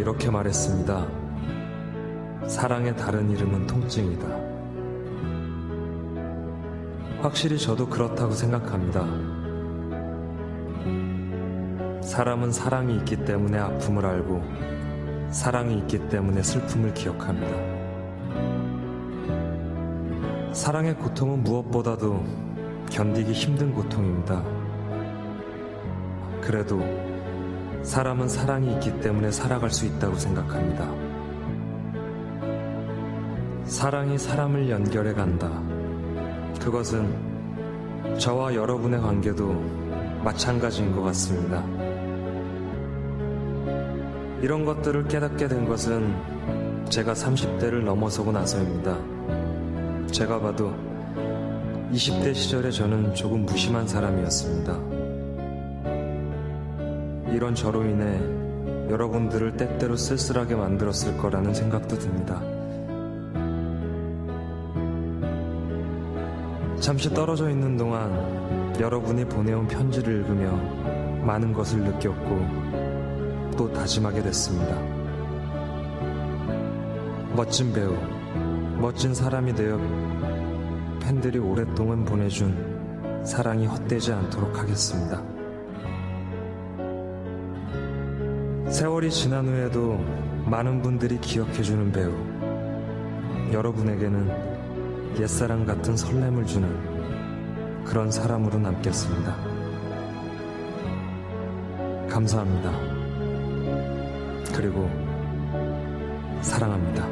이렇게 말했습니다. 사랑의 다른 이름은 통증이다. 확실히 저도 그렇다고 생각합니다. 사람은 사랑이 있기 때문에 아픔을 알고 사랑이 있기 때문에 슬픔을 기억합니다. 사랑의 고통은 무엇보다도 견디기 힘든 고통입니다. 그래도 사람은 사랑이 있기 때문에 살아갈 수 있다고 생각합니다. 사랑이 사람을 연결해 간다. 그것은 저와 여러분의 관계도 마찬가지인 것 같습니다. 이런 것들을 깨닫게 된 것은 제가 30대를 넘어서고 나서입니다. 제가 봐도 20대 시절에 저는 조금 무심한 사람이었습니다. 이런 저로 인해 여러분들을 때때로 쓸쓸하게 만들었을 거라는 생각도 듭니다. 잠시 떨어져 있는 동안 여러분이 보내온 편지를 읽으며 많은 것을 느꼈고 또 다짐하게 됐습니다. 멋진 배우, 멋진 사람이 되어 팬들이 오랫동안 보내준 사랑이 헛되지 않도록 하겠습니다. 세월이 지난 후에도 많은 분들이 기억해주는 배우, 여러분에게는 옛사랑 같은 설렘을 주는 그런 사람으로 남겠습니다. 감사합니다. 그리고 사랑합니다.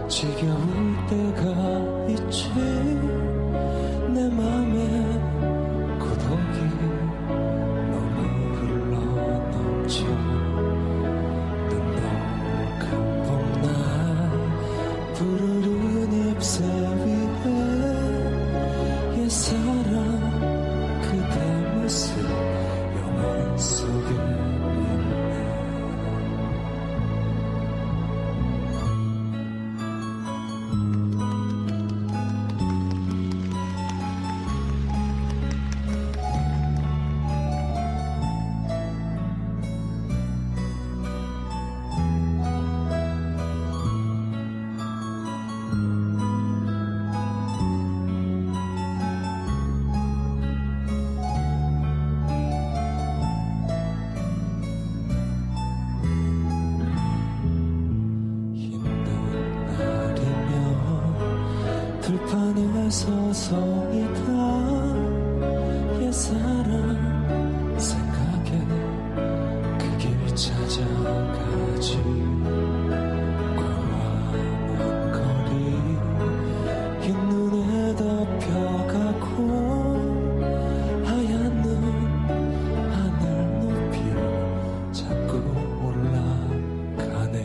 지겨울 때가 있지. 내 맘에 고독이 너무 흘러넘쳐. 눈녹은 봄날 푸르른 잎새 위에 옛사랑 그대 모습 영원 속에 들판에 서성이다 옛사랑 생각에 그 길 찾아가지. 광화문 거리 흰 눈에 덮여가고 하얀 눈 하늘 높이 자꾸 올라가네.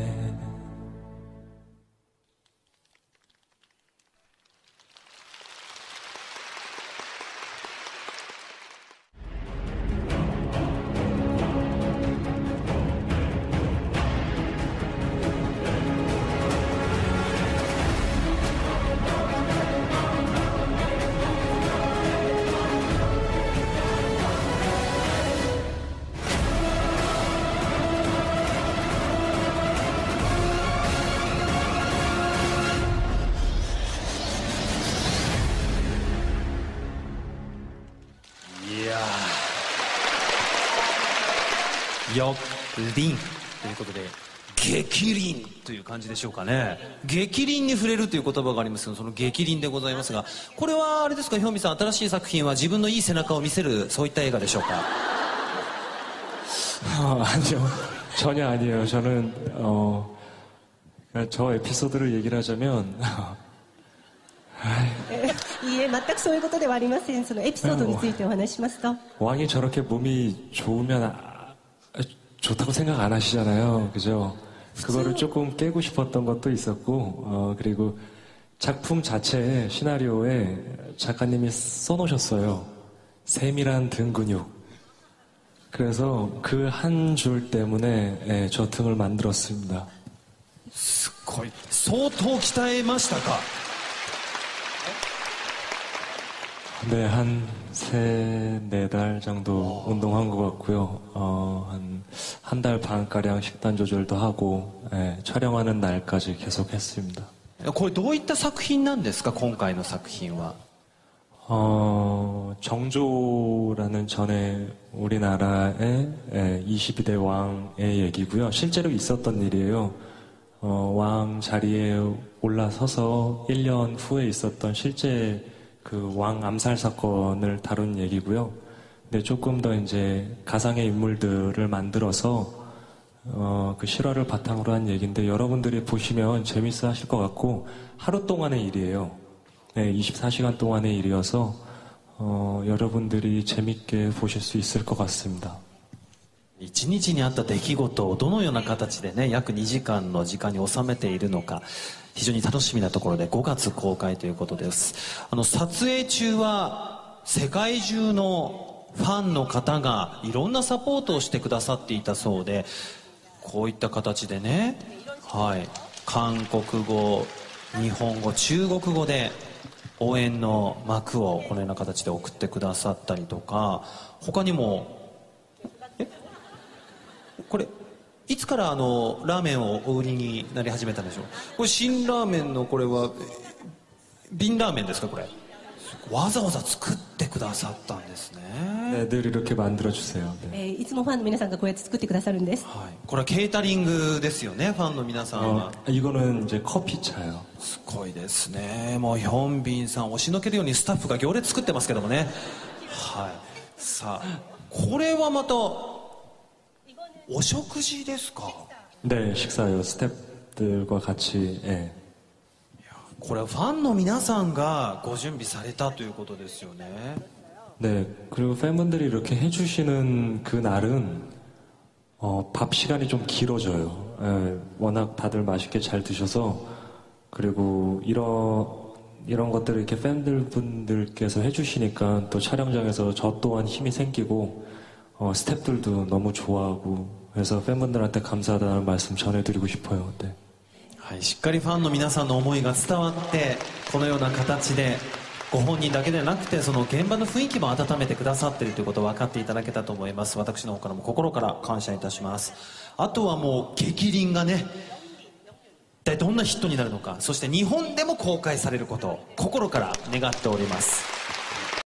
よりんということで、激鱗という感じでしょうかね。激鱗に触れるという言葉がありますけど、その激鱗でございますが、これはあれですか、ヒョンビさん、新しい作品は自分のいい背中を見せる、そういった映画でしょうか。아니요. 전혀 아니에요. 저는 저 에피소드를 얘기를 하자면 いいえ、全くそういうことではありません。そのエピソードについてお話ししますと、 왕이 저렇게 몸이 좋으면 좋다고 생각 안 하시잖아요. 그죠? 그거를 조금 깨고 싶었던 것도 있었고, 그리고 작품 자체에, 시나리오에 작가님이 써놓으셨어요. 세밀한 등 근육. 그래서 그 한 줄 때문에 저 등을 만들었습니다. すっごい。相当鍛えましたか。 네, 한 3, 4달 정도 운동한 것 같고요. 한 달 반가량 식단 조절도 하고, 촬영하는 날까지 계속 했습니다. これどういった作品なんですか、今回の作品は。 정조라는 전에 우리나라의 22대 왕의 얘기고요. 실제로 있었던 일이에요. 왕 자리에 올라서서 1년 후에 있었던 실제 그 왕 암살 사건을 다룬 얘기고요. 근데 조금 더 이제 가상의 인물들을 만들어서 그 실화를 바탕으로 한 얘기인데, 여러분들이 보시면 재밌어 하실 것 같고, 하루 동안의 일이에요. 네, 24시간 동안의 일이어서 여러분들이 재밌게 보실 수 있을 것 같습니다. 一日にあった出来事をどのような形でね、約2時間の時間に収めているのか、非常に楽しみなところで5月公開ということです。撮影中は世界中のファンの方がいろんなサポートをしてくださっていたそうで、こういった形でね、はい、韓国語、日本語、中国語で応援の幕をこのような形で送ってくださったりとか、他にもこれいつからラーメンをお売りになり始めたんでしょう。これ辛ラーメンの、これは瓶ラーメンですか。これわざわざ作ってくださったんですね。 네, 늘 이렇게 만들어주세요. 네. いつもファンの皆さんがこうやって作ってくださるんです。はい、これはケータリングですよね、ファンの皆さんは。 이거는 이제 커피차예요. すごいですね。もうヒョンビンさん押しのけるようにスタッフが行列作ってますけどもね。はい。さあ、これはまたお食事ですか。 네, 식사요. 스태프들과 같이. 예. これはファンの皆さんがご準備されたということですよね。 네, 그리고 팬분들이 이렇게 해주시는 그 날은 밥 시간이 좀 길어져요. 예, 워낙 다들 맛있게 잘 드셔서. 그리고 이런 것들을 이렇게 팬분들께서 해주시니까 또 촬영장에서 저 또한 힘이 생기고, 스태프들도 너무 좋아하고, 그래서 팬분들한테 감사하다는 말씀 전해드리고 싶어요. 네. はい、しっかりファンの皆さんの思いが伝わって、このような形でご本人だけではなくて、その現場の雰囲気も温めてくださっているということを分かっていただけたと思います。私の方からも心から感謝いたします。あとはもう激鱗がね、一体どんなヒットになるのか、そして日本でも公開されることを心から願っております。